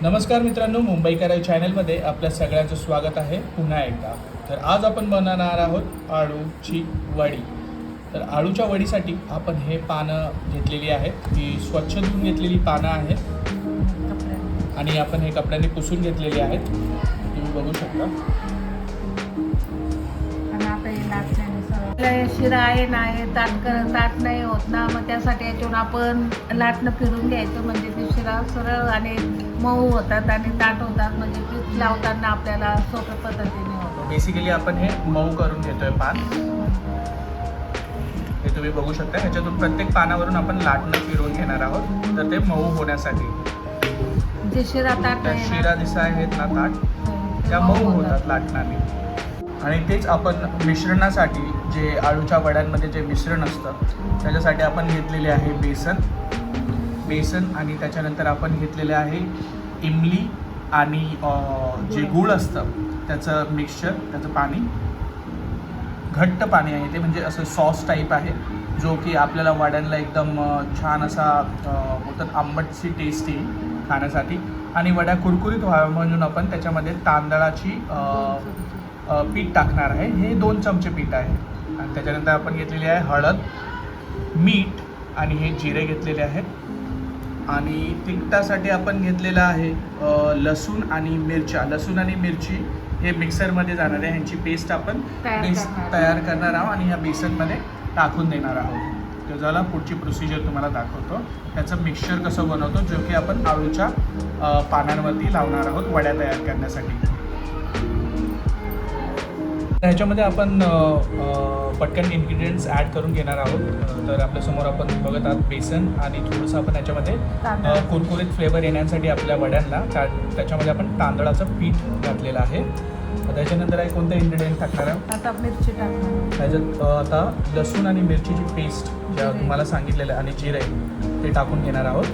नमस्कार मित्रांनो, मुंबई कराई चॅनलमध्ये आपल्या सगळ्यांचं स्वागत आहे पुन्हा एकदा. तर आज आपण बनवणार आहोत आळूची वडी. तर आळूच्या वडीसाठी आपण हे पानं घेतलेली आहेत, ही स्वच्छ धुवून घेतलेली पानं आहेत आणि आपण हे कपड्याने पुसून घेतलेली आहेत. तुम्ही बघू शकता. शिरा आहे नाही ताट नाही होत ना, मग त्यासाठी याच्यावर आपण लाटणं फिरून घ्यायचं, म्हणजे ते शिरा सरळ आणि मऊ होतात आणि ताट होतात, म्हणजे पीठ लावताना आपल्याला सोप्या पद्धतीने होतं. बेसिकली आपण हे मऊ करून घेतोय पान. हे तुम्ही बघू शकता. ह्याच्यातून प्रत्येक पानावरून आपण लाटणं फिरवून घेणार आहोत, तर ते मऊ होण्यासाठी. जे शिरा ताट शिरा दिसा आहेत ना ताट, त्या मऊ होतात लाटणाने. आणि तेच आपण मिश्रणासाठी जे आळूच्या वड्यांमध्ये जे मिश्रण असतं त्याच्यासाठी आपण घेतलेले आहे बेसन आणि त्याच्यानंतर आपण घेतलेले आहे इमली आणि जे गूळ असतं त्याचं मिक्सचर, त्याचं पाणी, घट्ट पाणी आहे ते, म्हणजे असं सॉस टाईप आहे, जो की आपल्याला वड्यांना एकदम छान असा बोलतात आंबटची टेस्ट येईल खाण्यासाठी. आणि वड्या कुरकुरीत व्हाव्या म्हणून आपण त्याच्यामध्ये तांदळाची पीठ टाकणार आहे. हे 2 चमचे पीठ आहे. आणि त्याच्यानंतर आपण घेतलेली आहे हळद, मीठ आणि हे जिरे घेतलेले आहेत. आणि तिखटासाठी आपण घेतलेलं आहे लसूण आणि मिरची हे मिक्सरमध्ये जाणार आहे. ह्यांची पेस्ट आपण तयार करणार आहोत आणि ह्या बेसनमध्ये टाकून देणार आहोत. तर झाला पुढची प्रोसिजर तुम्हाला दाखवतो. त्याचं मिक्सचर कसं बनवतो, जो की आपण आळूच्या पानांवरती लावणार आहोत वड्या तयार करण्यासाठी. ह्याच्यामध्ये आपण पटकन इन्ग्रेडियंट्स ॲड करून घेणार आहोत. तर आपल्यासमोर आपण बघत आहात बेसन आणि थोडंसं आपण ह्याच्यामध्ये कुरकुरीत फ्लेवर येण्यासाठी आपल्या वड्यांना त्याच्यामध्ये आपण तांदळाचं पीठ घातलेलं आहे. त्याच्यानंतर आहे कोणते इन्ग्रेडियंट टाकणार आहोत? आता मिरची टाकणार. त्याच्यात आता लसूण आणि मिरचीची पेस्ट ज्या तुम्हाला सांगितलेलं आणि जिरे ते टाकून घेणार आहोत.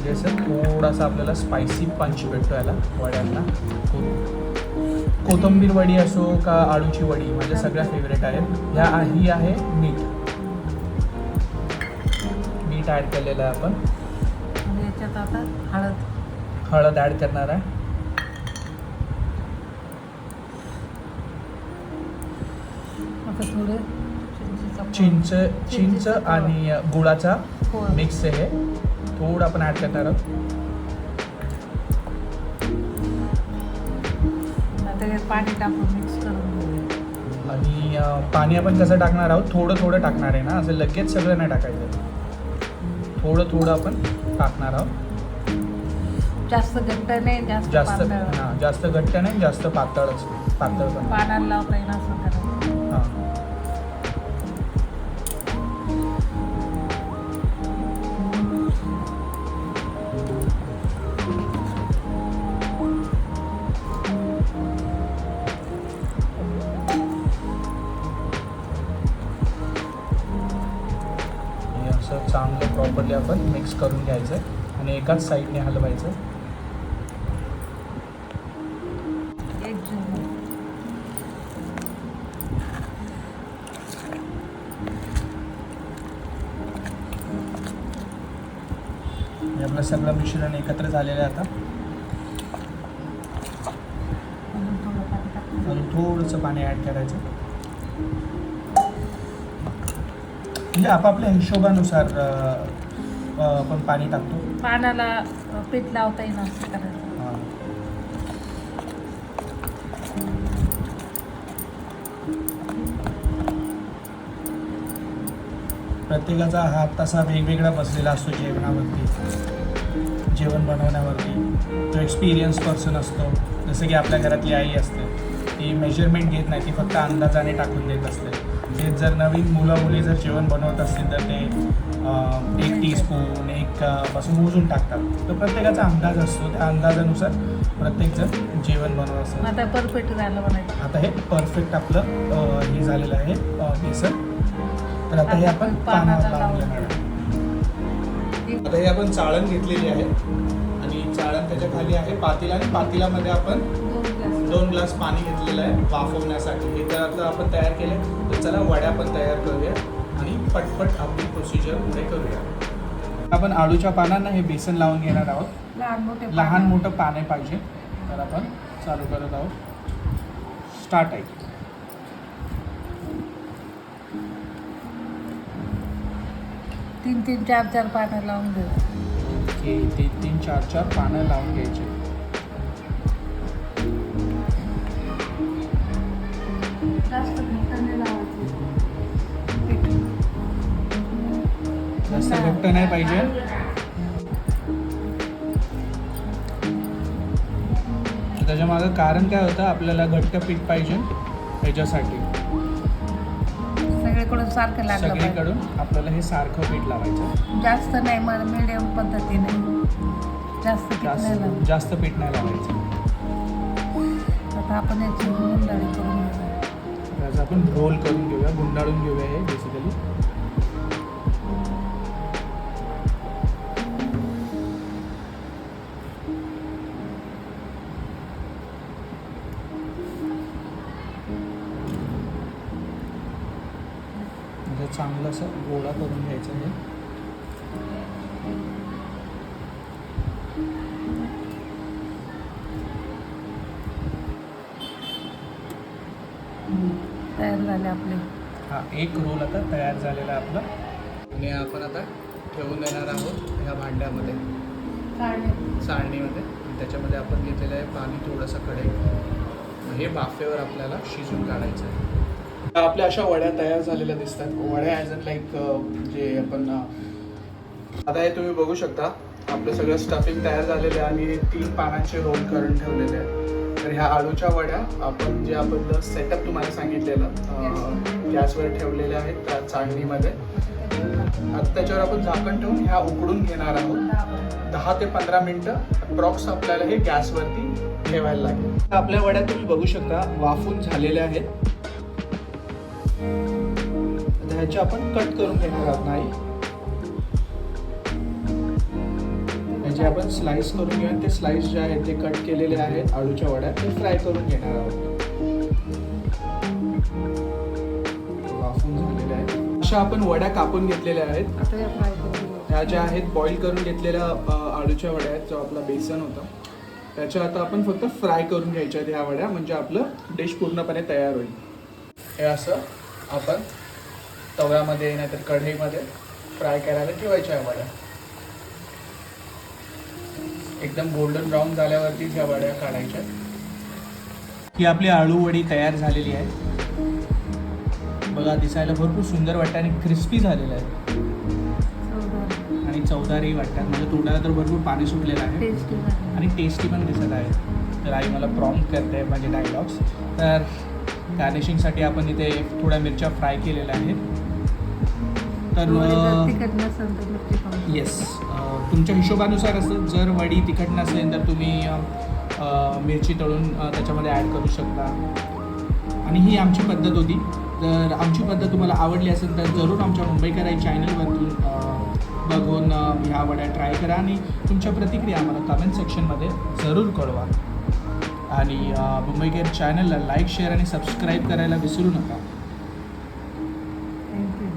जसं थोडासा आपल्याला स्पायसी पंच भेटतो याला वड्यांना. कोथिंबीर वडी असो का आळूची वडी माझ्या सगळ्या फेवरेट आहेत. ही आहे मीठ ॲड केलेलं आहे आपण. याच्यात आता हळद ॲड करणार आहे. आता थोडे चिंच आणि गुळाचा मिक्स आहे, थोडं आपण ॲड करणार आहोत. पाणी टाकून मिक्स करून आणि पाणी आपण कसं टाकणार आहोत, थोडं टाकणार आहे ना, असं लगेच सगळं नाही टाकायचं. थोडं आपण टाकणार आहोत. जास्त घट्ट नाही, जास्त घट्ट नाही, जास्त पातळ पण पानाला लावता येईल असं करायचं. हां. चांगलं प्रॉपरली आपण मिक्स करून घ्यायचं आणि एकाच साईडने हलवायचं. आपलं सगळं मिश्रण एकत्र झालेलं आहे. आता अजून थोडंसं पाणी ॲड करायचं, म्हणजे आपापल्या हिशोबानुसार आपण पाणी टाकतो. पानाला पीठ लावता येईल असं करायचं. प्रत्येकाचा हात तसा वेगवेगळा बसलेला असतो जेवण बनवण्यावरती. जो एक्सपिरियन्स पर्सन असतो, जसं की आपल्या घरातली आई असते, ती मेजरमेंट घेत नाही, ती फक्त अंदाजाने टाकून देत असते. ते जर नवीन मुली जर जेवण बनवत असतील तर ते 1 टीस्पून पासून मोजून टाकतात. तर प्रत्येकाचा अंदाज असतो, त्या अंदाजानुसार प्रत्येकजण जेवण बनवत असतं. आता परफेक्ट झालं म्हणायचं. आता हे परफेक्ट आपलं हे झालेलं आहे बेसन. तर आता हे आपण पानाला लावून घेणार आहे. आता हे आपण चाळण घेतलेली आहे आणि चाळण त्याच्या खाली आहे पातेला, आणि पातेल्यामध्ये आपण 2 ग्लास पाणी घेतलेलं आहे वाफवण्यासाठी. हे तर आता आपण तयार केले. तर चला वड्या पण तयार करूया आणि पटपट आपली प्रोसिजर पुढे करूया. आपण आळूच्या पानांना हे बेसन लावून घेणार आहोत. लहान मोठं पाने पाहिजे. तर आपण चालू करत आहोत. स्टार्ट आहे. तीन 4 पानं लावून घेऊ. ओके, 3 4 पानं लावून घ्यायचे. जास्त घट्ट नाही लावायचं. जास्त घट्ट नाही पाहिजे. त्याच्या मागं कारण काय होतं, आपल्याला घट्ट पीठ पाहिजे ह्याच्यासाठी. सगळीकडून सारखं लागलं पाहिजे. सगळीकडून आपल्याला हे सारखं पीठ लावायचं. जास्त नाही, मला मिडियम पद्धतीने. जास्त पीठ नाही लावायचं. जास्त पीठ नाही लावायचं. आता आपण याची गुंडाळी करून घेऊया. त्याचं आपण रोल करून घेऊया, गुंडाळून घेऊया हे बेसिकली. चांगलं असं गोळा करून घ्यायचं हे. तयार झाले आपले. हा, एक रोल आता तयार झालेला आहे आपला. आणि आपण आता ठेवून देणार आहोत ह्या भांड्यामध्ये, चाळणीमध्ये. त्याच्यामध्ये आपण घेतलेलं आहे पाणी थोडंसं कढईत. हे बाफेवर आपल्याला शिजून काढायचं आहे. आपल्या अशा वड्या तयार झालेल्या दिसतात. वड्या ॲज अन लाईक जे आपण आता हे तुम्ही बघू शकता, आपलं सगळं स्टफिंग तयार झालेलं आहे आणि हे 3 पानांचे रोल करून ठेवलेले आहेत. तर ह्या आळूच्या वड्या आपण जे आपण सेटअप तुम्हाला सांगितलेलं गॅसवर ठेवलेल्या आहेत त्या चाळणीमध्ये. आता त्याच्यावर आपण झाकण ठेवून ह्या उकडून घेणार आहोत. 10 ते 15 मिनटं अप्रॉक्स आपल्याला हे गॅसवरती ठेवायला लागेल. आपल्या वड्या तुम्ही बघू शकता वाफून झालेल्या आहेत. ह्याचे आपण कट करून घेणार आहोत. नाही, ह्याचे आपण स्लाइस करून घेऊया. ते स्लाइस जे आहेत ते कट केलेले आहेत आळूच्या वड्या, ते फ्राय करून घेणार आहोत. वाफून झालेल्या आहेत. अशा आपण वड्या कापून घेतलेल्या आहेत. आता हे फ्राय करून. ह्या ज्या आहेत बॉईल करून घेतलेल्या आळूच्या वड्या आहेत, जो आपला बेसन होता त्याच्या आता आपण फक्त फ्राय करून घ्यायच्या आहेत ह्या वड्या. म्हणजे आपलं डिश पूर्णपणे तयार होईल. हे असं आपण तव्यामध्ये नाहीतर कढईमध्ये फ्राय करायला ठेवायच्या ह्या वड्या. एकदम गोल्डन ब्राऊन झाल्यावरती ह्या वड्या काढायच्या. ही आपली आळू वडी तयार झालेली आहे. बघा, दिसायला भरपूर सुंदर वाटतं आणि क्रिस्पी झालेलं आहे आणि चवदारही वाटतात. म्हणजे तोंडाला तर भरपूर पाणी सुटलेलं आहे आणि टेस्टी पण दिसत आहे. तर आई मला प्रॉम्प्ट करते माझे डायलॉग्स. तर गार्निशिंगसाठी आपण इथे थोड्या मिरच्या फ्राय केलेल्या आहेत. तर येस, तुमच्या हिशोबानुसार असं. जर वडी तिखट नसेल तर तुम्ही मिरची तळून त्याच्यामध्ये ॲड करू शकता. आणि ही आमची पद्धत होती. जर आमची पद्धत तुम्हाला आवडली असेल तर जरूर आमच्या मुंबईकर आई चॅनलवरतून बघून ह्या वड्या ट्राय करा आणि तुमच्या प्रतिक्रिया आम्हाला कमेंट सेक्शनमध्ये जरूर कळवा. आणि मुंबईकर चॅनलला लाईक, शेअर आणि सबस्क्राईब करायला विसरू नका. थँक्यू.